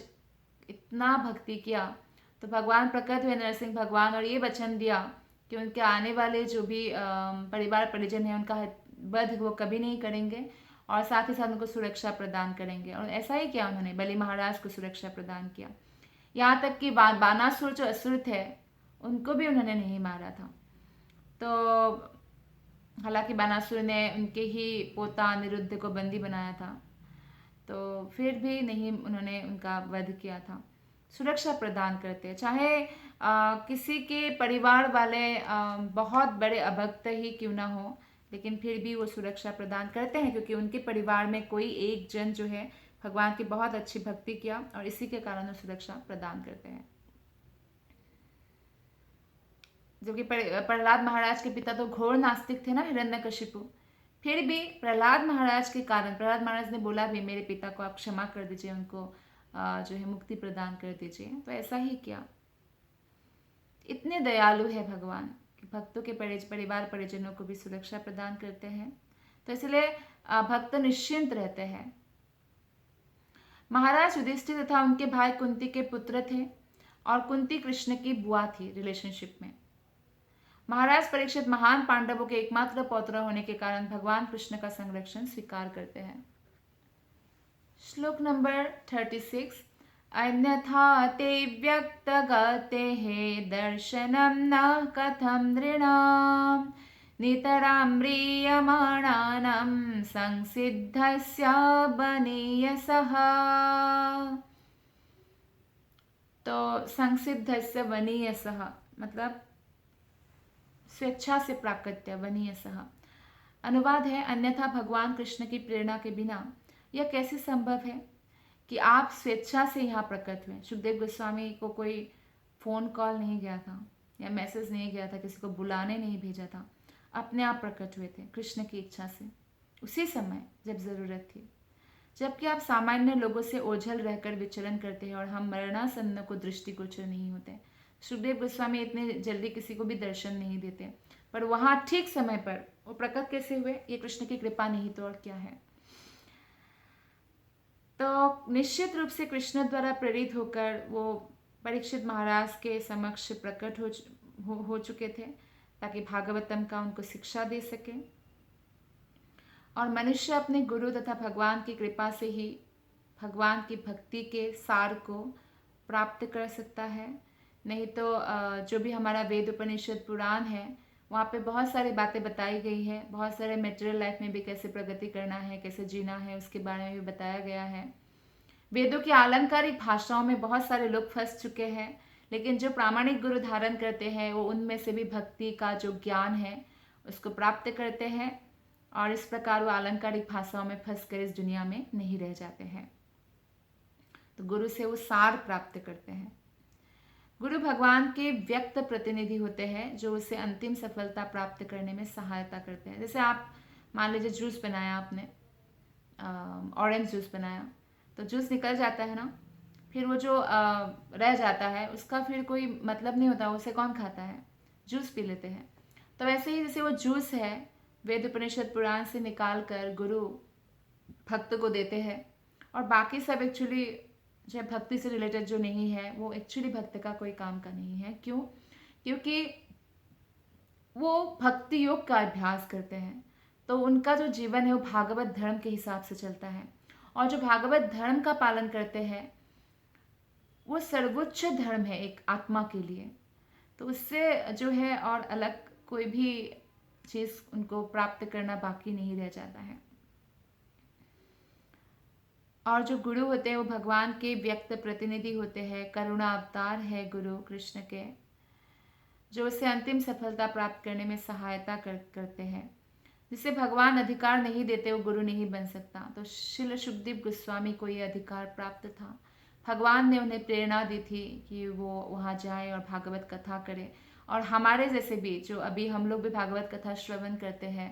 इतना भक्ति किया तो भगवान प्रकट हुए नरसिंह भगवान और ये वचन दिया कि उनके आने वाले जो भी परिवार परिजन हैं उनका वध वो कभी नहीं करेंगे और साथ ही साथ उनको सुरक्षा प्रदान करेंगे। और ऐसा ही किया उन्होंने, बलि महाराज को सुरक्षा प्रदान किया। यहाँ तक कि बानासुर जो असुर थे उनको भी उन्होंने नहीं मारा था। तो हालांकि बानासुर ने उनके ही पोता अनिरुद्ध को बंदी बनाया था, तो फिर भी नहीं उन्होंने उनका वध किया था। सुरक्षा प्रदान करते हैं, चाहे किसी के परिवार वाले बहुत बड़े अभक्त ही क्यों ना हो, लेकिन फिर भी वो सुरक्षा प्रदान करते हैं क्योंकि उनके परिवार में कोई एक जन जो है भगवान की बहुत अच्छी भक्ति किया और इसी के कारण वो सुरक्षा प्रदान करते हैं। जबकि प्रहलाद महाराज के पिता तो घोर नास्तिक थे ना, हिरण्यकशिपु। फिर भी प्रहलाद महाराज के कारण, प्रहलाद महाराज ने बोला भी मेरे पिता को आप क्षमा कर दीजिए, उनको जो है मुक्ति प्रदान कर दीजिए, तो ऐसा ही किया। इतने दयालु है भगवान कि भक्तों के परिवार परिजनों को भी सुरक्षा प्रदान करते हैं। तो इसलिए भक्त निश्चिंत रहते हैं। महाराज युधिष्ठिर तथा उनके भाई कुंती के पुत्र थे और कुंती कृष्ण की बुआ थी रिलेशनशिप में। महाराज परीक्षित महान पांडवों के एकमात्र पौत्र होने के कारण भगवान कृष्ण का संरक्षण स्वीकार करते हैं। श्लोक नंबर 36। अन्यथा ते व्यक्तगतेः दर्शनं न कथं नृणाम् नितरां म्रियमाणानां संसिद्धस्य वनीयसः। तो संसिद्धस्य वनीयसः मतलब स्वेच्छा से प्राकट्य, वनीयसः। अनुवाद है, अन्यथा भगवान कृष्ण की प्रेरणा के बिना यह कैसे संभव है कि आप स्वेच्छा से यहाँ प्रकट हुए। सुखदेव गोस्वामी को कोई फोन कॉल नहीं गया था या मैसेज नहीं गया था, किसी को बुलाने नहीं भेजा था, अपने आप प्रकट हुए थे कृष्ण की इच्छा से, उसी समय जब जरूरत थी। जबकि आप सामान्य लोगों से ओझल रहकर विचरण करते हैं और हम मरणासन्न को दृष्टिगोचर नहीं होते। सुखदेव गोस्वामी इतने जल्दी किसी को भी दर्शन नहीं देते, पर वहां ठीक समय पर वो प्रकट कैसे हुए, ये कृष्ण की कृपा नहीं तो और क्या है। तो निश्चित रूप से कृष्ण द्वारा प्रेरित होकर वो परीक्षित महाराज के समक्ष प्रकट हो चुके थे ताकि भागवतम का उनको शिक्षा दे सके। और मनुष्य अपने गुरु तथा भगवान की कृपा से ही भगवान की भक्ति के सार को प्राप्त कर सकता है। नहीं तो जो भी हमारा वेद उपनिषद पुराण है वहाँ पे बहुत सारी बातें बताई गई है, बहुत सारे मेटेरियल लाइफ में भी कैसे प्रगति करना है, कैसे जीना है, उसके बारे में भी बताया गया है। वेदों की आलंकारिक भाषाओं में बहुत सारे लोग फंस चुके हैं, लेकिन जो प्रामाणिक गुरु धारण करते हैं वो उनमें से भी भक्ति का जो ज्ञान है उसको प्राप्त करते हैं और इस प्रकार वो आलंकारिक भाषाओं में फंस कर इस दुनिया में नहीं रह जाते हैं। तो गुरु से वो सार प्राप्त करते हैं। गुरु भगवान के व्यक्त प्रतिनिधि होते हैं जो उसे अंतिम सफलता प्राप्त करने में सहायता करते हैं। जैसे आप मान लीजिए जूस बनाया आपने, ऑरेंज जूस बनाया, तो जूस निकल जाता है ना, फिर वो जो रह जाता है उसका फिर कोई मतलब नहीं होता, उसे कौन खाता है, जूस पी लेते हैं। तो वैसे ही जैसे वो जूस है वेद उपनिषद पुराण से निकाल कर गुरु भक्त को देते हैं और बाकी सब एक्चुअली जो भक्ति से रिलेटेड जो नहीं है वो एक्चुअली भक्त का कोई काम का नहीं है। क्यों? क्योंकि वो भक्ति योग का अभ्यास करते हैं, तो उनका जो जीवन है वो भागवत धर्म के हिसाब से चलता है। और जो भागवत धर्म का पालन करते हैं वो सर्वोच्च धर्म है एक आत्मा के लिए। तो उससे जो है और अलग कोई भी चीज़ उनको प्राप्त करना बाकी नहीं रह जाता है। और जो गुरु होते हैं वो भगवान के व्यक्त प्रतिनिधि होते हैं, करुणा अवतार है गुरु कृष्ण के, जो उसे अंतिम सफलता प्राप्त करने में सहायता करते हैं। जिसे भगवान अधिकार नहीं देते वो गुरु नहीं बन सकता। तो श्रील सुखदेव गोस्वामी को ये अधिकार प्राप्त था। भगवान ने उन्हें प्रेरणा दी थी कि वो वहाँ जाए और भागवत कथा करें। और हमारे जैसे भी, जो अभी हम लोग भी भागवत कथा श्रवण करते हैं,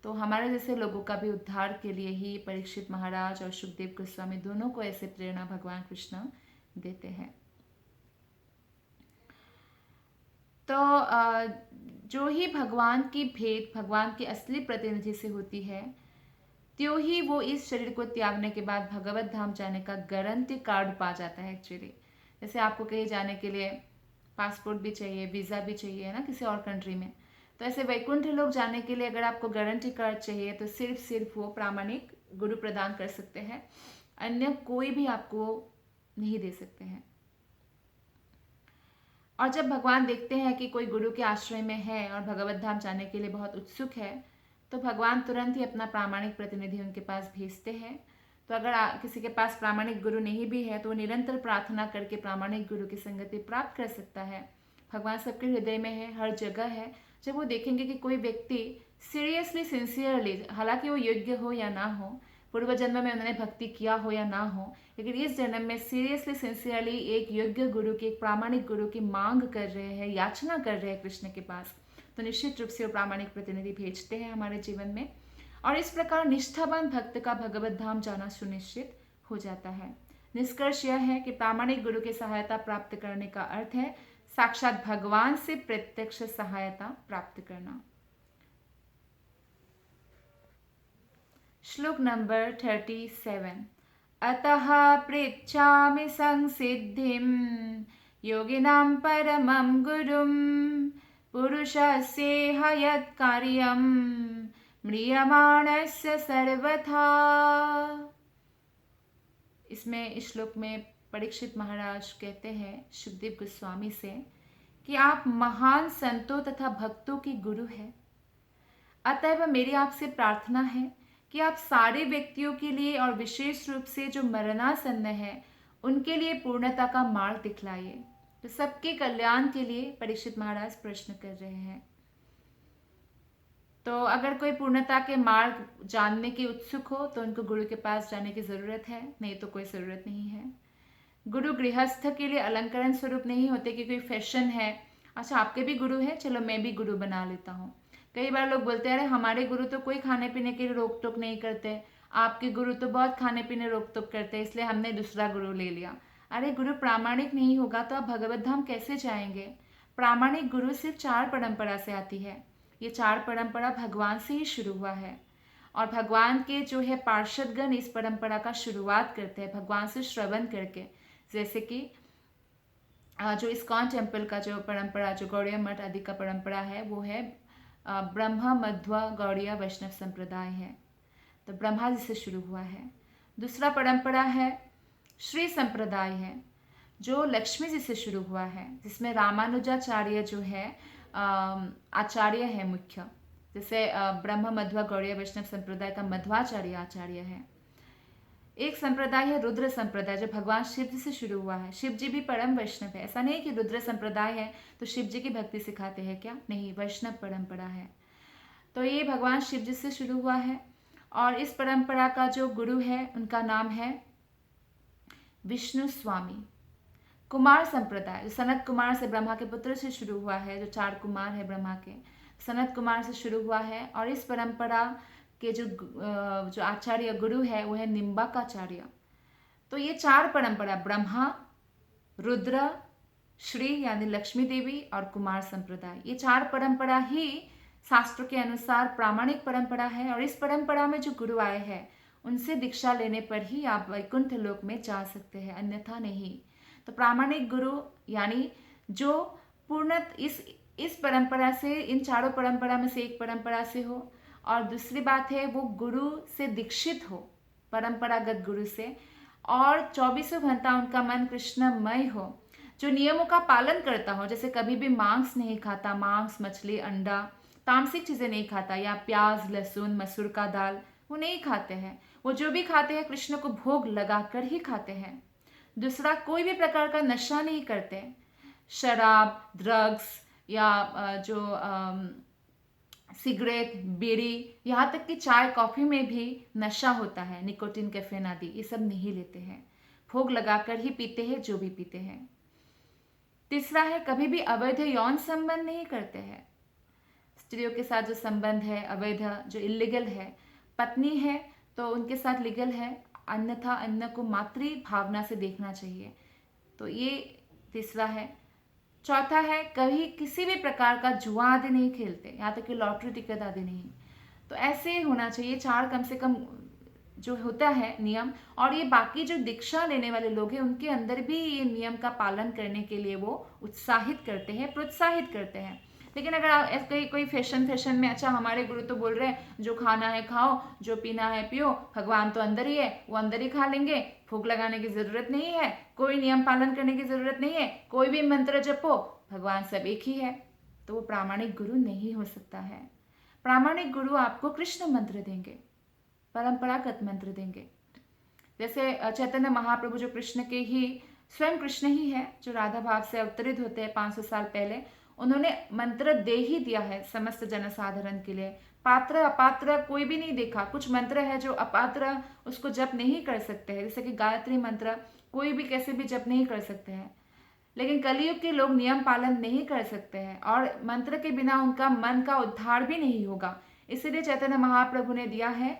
तो हमारे जैसे लोगों का भी उद्धार के लिए ही परीक्षित महाराज और सुखदेव गोस्वामी दोनों को ऐसे प्रेरणा भगवान कृष्ण देते हैं। तो जो ही भगवान की भेंट भगवान के असली प्रतिनिधि से होती है, त्यों ही वो इस शरीर को त्यागने के बाद भगवत धाम जाने का गारंटी कार्ड पा जाता है एक्चुअली। जैसे आपको कहीं जाने के लिए पासपोर्ट भी चाहिए, वीज़ा भी चाहिए ना किसी और कंट्री में, तो ऐसे वैकुंठ लोग जाने के लिए अगर आपको गारंटी कार्ड चाहिए तो सिर्फ वो प्रामाणिक गुरु प्रदान कर सकते हैं, अन्य कोई भी आपको नहीं दे सकते हैं। और जब भगवान देखते हैं कि कोई गुरु के आश्रय में है और भगवत धाम जाने के लिए बहुत उत्सुक है, तो भगवान तुरंत ही अपना प्रामाणिक प्रतिनिधि उनके पास भेजते हैं। तो अगर किसी के पास प्रामाणिक गुरु नहीं भी है तो वो निरंतर प्रार्थना करके प्रामाणिक गुरु की संगति प्राप्त कर सकता है। भगवान सबके हृदय में है, हर जगह है। जब वो देखेंगे कि कोई व्यक्ति सीरियसली सिंसियरली, हालांकि वो योग्य हो या ना हो, पूर्व जन्म में उन्होंने भक्ति किया हो या ना हो, लेकिन इस जन्म में सीरियसली सिंसियरली एक योग्य गुरु की, एक प्रामाणिक गुरु की मांग कर रहे हैं, याचना कर रहे हैं कृष्ण के पास, तो निश्चित रूप से वो प्रामाणिक प्रतिनिधि भेजते हैं हमारे जीवन में। और इस प्रकार निष्ठावान भक्त का भगवत धाम जाना सुनिश्चित हो जाता है। निष्कर्ष यह है कि प्रामाणिक गुरु की सहायता प्राप्त करने का अर्थ है साक्षात भगवान से प्रत्यक्ष सहायता प्राप्त करना। श्लोक नंबर 37। अतः पृच्छामि संसिद्धिं योगिनां परमं गुरुं पुरुषस्येह यत्कार्यं म्रियमाणस्य सर्वथा। इसमें इस श्लोक में परीक्षित महाराज कहते हैं सुखदेव गोस्वामी से कि आप महान संतों तथा भक्तों की गुरु हैं। अतएव मेरी आपसे प्रार्थना है कि आप सारे व्यक्तियों के लिए और विशेष रूप से जो मरणासन्न है उनके लिए पूर्णता का मार्ग दिखलाइए। तो सबके कल्याण के लिए परीक्षित महाराज प्रश्न कर रहे हैं। तो अगर कोई पूर्णता के मार्ग जानने के उत्सुक हो तो उनको गुरु के पास जाने की ज़रूरत है, नहीं तो कोई ज़रूरत नहीं है। गुरु गृहस्थ के लिए अलंकरण स्वरूप नहीं होते कि कोई फैशन है, अच्छा आपके भी गुरु है, चलो मैं भी गुरु बना लेता हूँ। कई बार लोग बोलते हैं अरे हमारे गुरु तो कोई खाने पीने की रोक टोक नहीं करते, आपके गुरु तो बहुत खाने पीने रोक टोक करते हैं, इसलिए हमने दूसरा गुरु ले लिया। अरे गुरु प्रामाणिक नहीं होगा तो आप भगवत धाम कैसे जाएंगे? प्रामाणिक गुरु सिर्फ 4 परंपरा से आती है। ये 4 परंपरा भगवान से ही शुरू हुआ है और भगवान के जो है पार्षदगण इस परंपरा का शुरुआत करते हैं भगवान से श्रवण करके। जैसे कि जो इस्कॉन टेम्पल का जो परंपरा, जो गौड़िया मठ आदि का परंपरा है, वो है ब्रह्मा मध्वा गौड़िया वैष्णव संप्रदाय है। तो ब्रह्मा जी से शुरू हुआ है। दूसरा परंपरा है श्री संप्रदाय है, जो लक्ष्मी जी से शुरू हुआ है, जिसमें रामानुजाचार्य जो है आचार्य है मुख्य। जैसे ब्रह्म मध्वा गौड़िया वैष्णव संप्रदाय का मध्वाचार्य आचार्य है। एक संप्रदाय है रुद्र संप्रदाय, जो भगवान शिव जी से शुरू हुआ है। शिव जी भी परम वैष्णव है। ऐसा नहीं कि रुद्र संप्रदाय है तो शिव जी की भक्ति सिखाते हैं क्या, नहीं, वैष्णव परंपरा है। तो ये भगवान शिव जी से शुरू हुआ है और इस परंपरा का जो गुरु है उनका नाम है विष्णु स्वामी। कुमार संप्रदाय, जो सनत कुमार से, ब्रह्मा के पुत्र से शुरू हुआ है, जो 4 कुमार है ब्रह्मा के, सनत कुमार से शुरू हुआ है। और इस परंपरा के जो आचार्य गुरु है वो है निम्बाकाचार्य। तो ये 4 परंपरा, ब्रह्मा, रुद्र, श्री यानी लक्ष्मी देवी और कुमार संप्रदाय, ये 4 परंपरा ही शास्त्र के अनुसार प्रामाणिक परंपरा है। और इस परंपरा में जो गुरु आए हैं उनसे दीक्षा लेने पर ही आप वैकुंठ लोक में जा सकते हैं, अन्यथा नहीं। तो प्रामाणिक गुरु यानी जो पूर्णत इस परंपरा से, इन चारों परंपरा में से एक परंपरा से हो, और दूसरी बात है वो गुरु से दीक्षित हो, परंपरागत गुरु से, और 24 घंटा उनका मन कृष्णमय हो, जो नियमों का पालन करता हो, जैसे कभी भी मांस नहीं खाता, मांस मछली अंडा तामसिक चीजें नहीं खाता, या प्याज लहसुन मसूर का दाल वो नहीं खाते हैं। वो जो भी खाते हैं कृष्ण को भोग लगाकर ही खाते हैं। दूसरा, कोई भी प्रकार का नशा नहीं करते, शराब ड्रग्स या जो सिगरेट बीड़ी, यहाँ तक कि चाय कॉफी में भी नशा होता है, निकोटिन कैफीन आदि, ये सब नहीं लेते हैं, भोग लगाकर ही पीते हैं जो भी पीते हैं। तीसरा है, कभी भी अवैध यौन संबंध नहीं करते हैं। स्त्रियों के साथ जो संबंध है अवैध, जो इलीगल है, पत्नी है तो उनके साथ लीगल है, अन्यथा अन्य को मातृ भावना से देखना चाहिए। तो ये तीसरा है। चौथा है, कभी किसी भी प्रकार का जुआ आदि नहीं खेलते, यहाँ तक कि लॉटरी टिकट आदि नहीं। तो ऐसे होना चाहिए, 4 कम से कम जो होता है नियम। और ये बाकी जो दीक्षा लेने वाले लोग हैं उनके अंदर भी ये नियम का पालन करने के लिए वो उत्साहित करते हैं, प्रोत्साहित करते हैं। लेकिन अगर आप कोई फैशन में, अच्छा हमारे गुरु तो बोल रहे हैं जो खाना है खाओ, जो पीना है पियो, भगवान तो अंदर ही है, वो अंदर ही खा लेंगे, भूख लगाने की जरूरत नहीं है, कोई नियम पालन करने की जरूरत नहीं है, कोई भी मंत्र जपो, भगवान सब एक ही है, तो वो प्रामाणिक गुरु नहीं हो सकता है। प्रामाणिक गुरु आपको कृष्ण मंत्र देंगे, परंपरागत मंत्र देंगे। जैसे चैतन्य महाप्रभु जो कृष्ण के ही, स्वयं कृष्ण ही है, जो राधा भाव से अवतरित होते हैं 500 साल पहले, उन्होंने मंत्र दे ही दिया है समस्त जनसाधारण के लिए। पात्र अपात्र कोई भी नहीं देखा। कुछ मंत्र है जो अपात्र उसको जप नहीं कर सकते हैं, जैसे कि गायत्री मंत्र कोई भी कैसे भी जप नहीं कर सकते हैं। लेकिन कलयुग के लोग नियम पालन नहीं कर सकते हैं और मंत्र के बिना उनका मन का उद्धार भी नहीं होगा। इसीलिए चैतन्य महाप्रभु ने दिया है,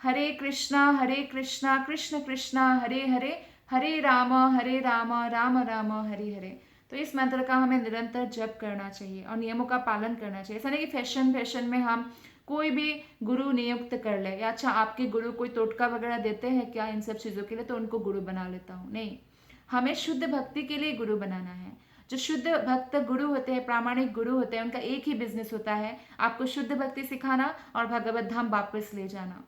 हरे कृष्णा कृष्ण कृष्णा हरे हरे, हरे राम राम राम हरे हरे। तो इस मंत्र का हमें निरंतर जप करना चाहिए और नियमों का पालन करना चाहिए। ऐसा नहीं कि फैशन में हम कोई भी गुरु नियुक्त कर ले, या अच्छा आपके गुरु कोई टोटका वगैरह देते हैं क्या इन सब चीज़ों के लिए, तो उनको गुरु बना लेता हूँ। नहीं, हमें शुद्ध भक्ति के लिए गुरु बनाना है। जो शुद्ध भक्त गुरु होते हैं, प्रामाणिक गुरु होते हैं, उनका एक ही बिजनेस होता है, आपको शुद्ध भक्ति सिखाना और भगवत धाम वापस ले जाना।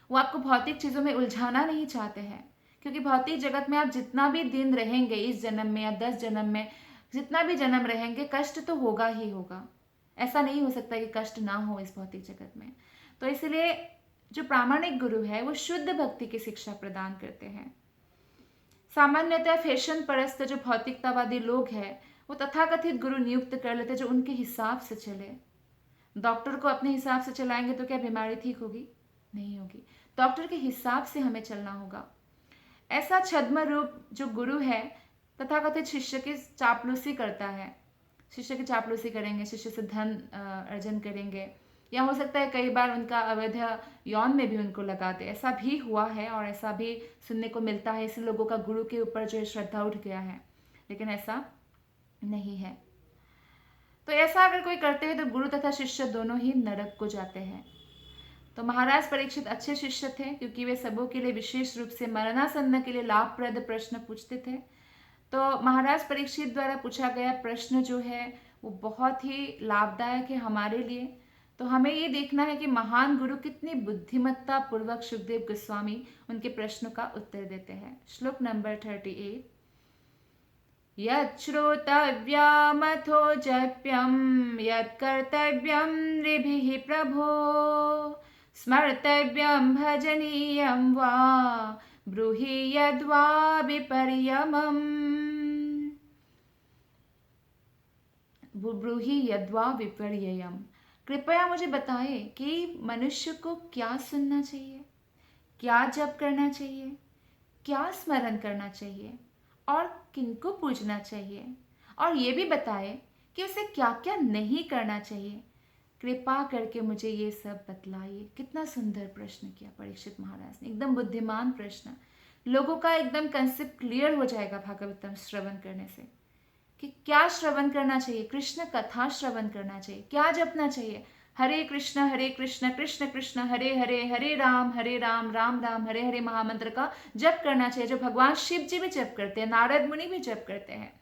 वो आपको भौतिक चीज़ों में उलझाना नहीं चाहते हैं, क्योंकि भौतिक जगत में आप जितना भी दिन रहेंगे, इस जन्म में या 10 जन्म में, जितना भी जन्म रहेंगे, कष्ट तो होगा ही होगा। ऐसा नहीं हो सकता कि कष्ट ना हो इस भौतिक जगत में। तो इसलिए जो प्रामाणिक गुरु है वो शुद्ध भक्ति की शिक्षा प्रदान करते हैं। सामान्यतः फैशन परस्त जो भौतिकतावादी लोग हैं वो तथाकथित गुरु नियुक्त कर लेते जो उनके हिसाब से चले। डॉक्टर को अपने हिसाब से चलाएंगे तो क्या बीमारी ठीक होगी? नहीं होगी। डॉक्टर के हिसाब से हमें चलना होगा। ऐसा छद्म रूप जो गुरु है तथाकथित शिष्य की चापलूसी करता है, शिष्य की चापलूसी करेंगे, शिष्य से धन अर्जन करेंगे, या हो सकता है कई बार उनका अवैध यौन में भी उनको लगा दे। ऐसा भी हुआ है और ऐसा भी सुनने को मिलता है। ऐसे लोगों का गुरु के ऊपर जो है श्रद्धा उठ गया है, लेकिन ऐसा नहीं है। तो ऐसा अगर कोई करते हैं तो गुरु तथा शिष्य दोनों ही नरक को जाते हैं। तो महाराज परीक्षित अच्छे शिष्य थे क्योंकि वे सबों के लिए विशेष रूप से मरणासन्न के लिए लाभप्रद प्रश्न पूछते थे। तो महाराज परीक्षित द्वारा पूछा गया प्रश्न जो है वो बहुत ही लाभदायक है हमारे लिए। तो हमें ये देखना है कि महान गुरु कितनी बुद्धिमत्ता पूर्वक सुखदेव गोस्वामी उनके प्रश्नों का उत्तर देते हैं। श्लोक नंबर 38, यच्छ्रोतव्यमथो जप्यं यत्कर्तव्यं नृभिः प्रभो स्मर्तव्यं भजनीयं वा ब्रूहि यद्वा विपर्यमम्। ब्रूहि यद्वा विपर्ययम्। कृपया मुझे बताएं कि मनुष्य को क्या सुनना चाहिए, क्या जप करना चाहिए, क्या स्मरण करना चाहिए और किनको पूजना चाहिए, और ये भी बताएं कि उसे क्या क्या नहीं करना चाहिए। कृपा करके मुझे ये सब बतलाइए। कितना सुंदर प्रश्न किया परीक्षित महाराज ने, एकदम बुद्धिमान प्रश्न। लोगों का एकदम कंसेप्ट क्लियर हो जाएगा भागवतम श्रवण करने से कि क्या श्रवण करना चाहिए। कृष्ण कथा श्रवण करना चाहिए, क्या जपना चाहिए, हरे कृष्ण कृष्ण कृष्ण हरे हरे, हरे राम राम राम हरे हरे महामंत्र का जप करना चाहिए, जो भगवान शिव जी भी जप करते हैं, नारद मुनि भी जप करते हैं,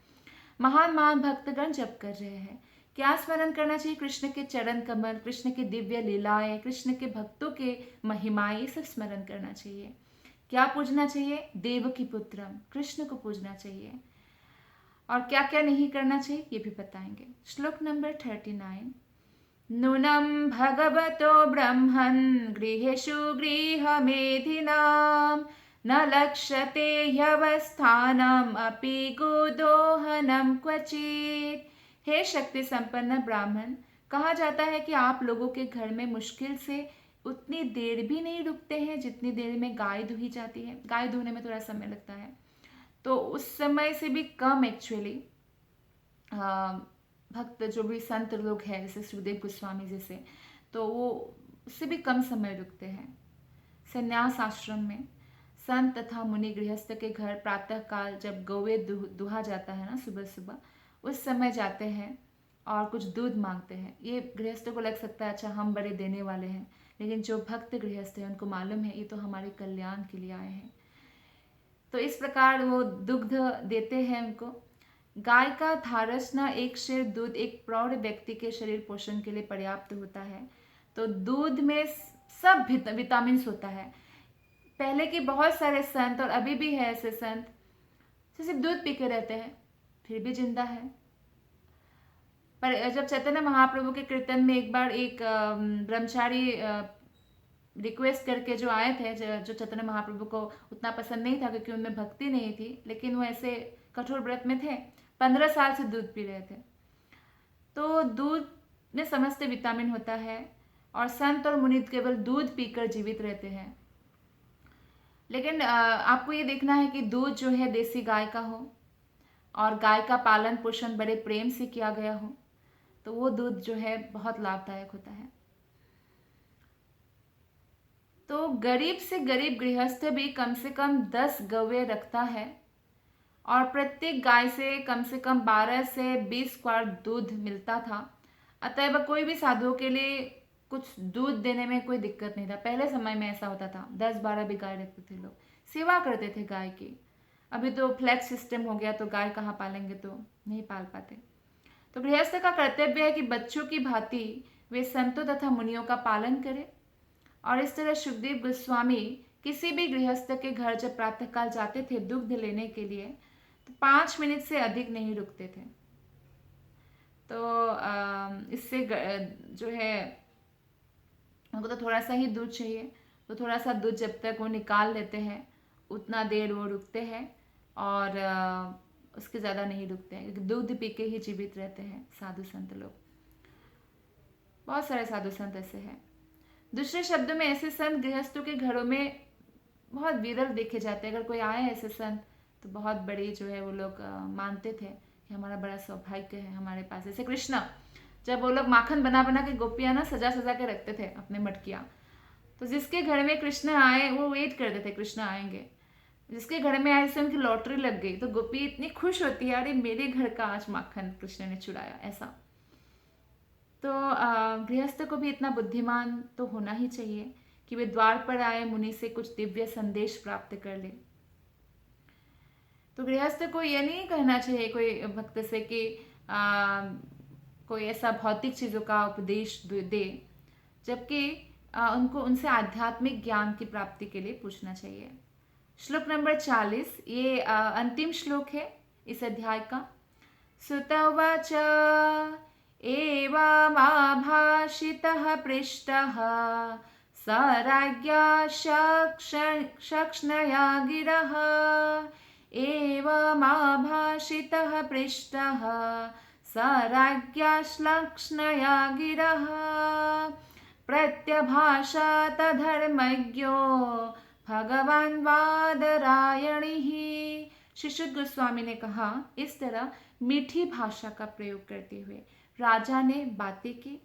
महान महान भक्तगण जप कर रहे हैं। क्या स्मरण करना चाहिए? कृष्ण के चरण कमल, कृष्ण की दिव्य लीलाएं, कृष्ण के भक्तों के महिमाएं, ये सब स्मरण करना चाहिए। क्या पूजना चाहिए? देवकी पुत्रम, कृष्ण को पूजना चाहिए। और क्या क्या नहीं करना चाहिए ये भी बताएंगे। श्लोक नंबर 39। नूनं भगवतो ब्रह्मन् गृहेषु गृहमेधिनां न लक्ष्यते ह्यवस्थानम् अपि गोदोहनं क्वचित्। हे शक्ति संपन्न ब्राह्मण, कहा जाता है कि आप लोगों के घर में मुश्किल से उतनी देर भी नहीं रुकते हैं जितनी देर में गाय दुही जाती है। गाय दुहने में थोड़ा समय लगता है, तो उस समय से भी कम एक्चुअली भक्त जो भी संत लोग हैं, जैसे सुखदेव गोस्वामी जैसे, तो वो उससे भी कम समय रुकते हैं। संन्यास आश्रम में संत तथा मुनि गृहस्थ के घर प्रातः काल जब गौवे दुहा जाता है ना, सुबह सुबह, उस समय जाते हैं और कुछ दूध मांगते हैं। ये गृहस्थों को लग सकता है अच्छा हम बड़े देने वाले हैं, लेकिन जो भक्त गृहस्थ हैं उनको मालूम है ये तो हमारे कल्याण के लिए आए हैं। तो इस प्रकार वो दुग्ध देते हैं उनको। गाय का धारसना एक शेर दूध एक प्रौढ़ व्यक्ति के शरीर पोषण के लिए पर्याप्त होता है। तो दूध में सब विटामिन्स होता है। पहले के बहुत सारे संत और अभी भी है ऐसे संत जो सिर्फ दूध पी के रहते हैं, फिर भी जिंदा है। पर जब चैतन्य महाप्रभु के कीर्तन में एक बार एक ब्रह्मचारी रिक्वेस्ट करके जो आए थे, जो चैतन्य महाप्रभु को उतना पसंद नहीं था क्योंकि उनमें भक्ति नहीं थी, लेकिन वो ऐसे कठोर व्रत में थे, 15 साल से दूध पी रहे थे। तो दूध में समस्त विटामिन होता है और संत और मुनि केवल दूध पीकर जीवित रहते हैं। लेकिन आपको ये देखना है कि दूध जो है देसी गाय का हो और गाय का पालन पोषण बड़े प्रेम से किया गया हो, तो वो दूध जो है बहुत लाभदायक होता है। तो गरीब से गरीब गृहस्थ भी कम से कम 10 गौवें रखता है और प्रत्येक गाय से कम 12 से 20 क्वार्ट दूध मिलता था। अतएव कोई भी साधुओं के लिए कुछ दूध देने में कोई दिक्कत नहीं था। पहले समय में ऐसा होता था, 10-12 भी गाय रखते थे, लोग सेवा करते थे गाय की। अभी तो फ्लैट सिस्टम हो गया, तो गाय कहाँ पालेंगे, तो नहीं पाल पाते। तो गृहस्थ का कर्तव्य है कि बच्चों की भांति वे संतों तथा मुनियों का पालन करें। और इस तरह सुखदेव गोस्वामी किसी भी गृहस्थ के घर जब प्रातःकाल जाते थे दुग्ध लेने के लिए, तो 5 मिनट से अधिक नहीं रुकते थे। तो इससे जो है उनको तो थोड़ा सा ही दूध चाहिए, तो थोड़ा सा दूध जब तक वो निकाल लेते हैं उतना देर वो रुकते हैं और उसके ज़्यादा नहीं रुकते हैं, क्योंकि दूध पी के ही जीवित रहते हैं साधु संत लोग। बहुत सारे साधु संत ऐसे हैं। दूसरे शब्दों में ऐसे संत गृहस्थों के घरों में बहुत विरल देखे जाते हैं। अगर कोई आए ऐसे संत तो बहुत बड़ी जो है वो लोग मानते थे कि हमारा बड़ा सौभाग्य है हमारे पास। जैसे कृष्ण, जब वो लोग माखन बना बना के गोपियाँ ना सजा सजा के रखते थे अपने मटकियाँ, तो जिसके घर में कृष्ण आए वो वेट करते थे कृष्ण आएंगे। जिसके घर में आए से उनकी लॉटरी लग गई तो गोपी इतनी खुश होती है, अरे मेरे घर का आज माखन कृष्ण ने चुराया, ऐसा। तो गृहस्थ को भी इतना बुद्धिमान तो होना ही चाहिए कि वे द्वार पर आए मुनि से कुछ दिव्य संदेश प्राप्त कर ले। तो गृहस्थ को यह नहीं कहना चाहिए कोई भक्त से कि कोई ऐसा भौतिक चीज़ों का उपदेश दे, जबकि उनको उनसे आध्यात्मिक ज्ञान की प्राप्ति के लिए पूछना चाहिए। श्लोक नंबर 40, ये अंतिम श्लोक है इस अध्याय का। सुतवाच एवमाभाषितः पृष्टः स राज्ञा शक्ष्णया गिरः। एवमाभाषितः पृष्टः स राज्ञा श्लक्ष्णया गिरः। प्रत्यभाषत धर्मज्ञो भगवान वादरायणिः। श्री शुक गोस्वामी ने कहा, इस तरह मीठी भाषा का प्रयोग करते हुए राजा ने बातें की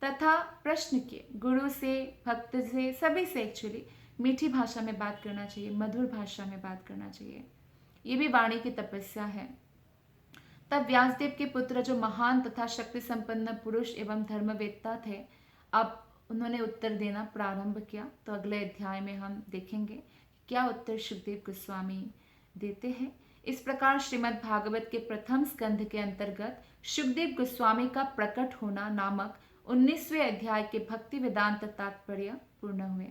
तथा प्रश्न किए। गुरु से, भक्त से, सभी से एक्चुअली मीठी भाषा में बात करना चाहिए, मधुर भाषा में बात करना चाहिए। ये भी वाणी की तपस्या है। तब व्यासदेव के पुत्र जो महान तथा शक्ति संपन्न पुरुष एवं धर्मवेत्ता थे, अब उन्होंने उत्तर देना प्रारंभ किया। तो अगले अध्याय में हम देखेंगे क्या उत्तर सुखदेव गोस्वामी देते हैं। इस प्रकार श्रीमद् भागवत के प्रथम स्कंध के अंतर्गत सुखदेव गोस्वामी का प्रकट होना नामक 19वें अध्याय के भक्ति वेदांत तात्पर्य पूर्ण हुए।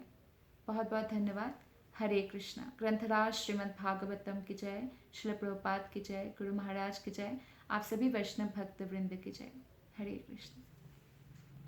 बहुत बहुत धन्यवाद। हरे कृष्णा। ग्रंथराज श्रीमद् भागवतम की जय, श्रील प्रभुपाद की जय, गुरु महाराज की जय, आप सभी वैष्णव भक्त वृंद की जय। हरे कृष्ण।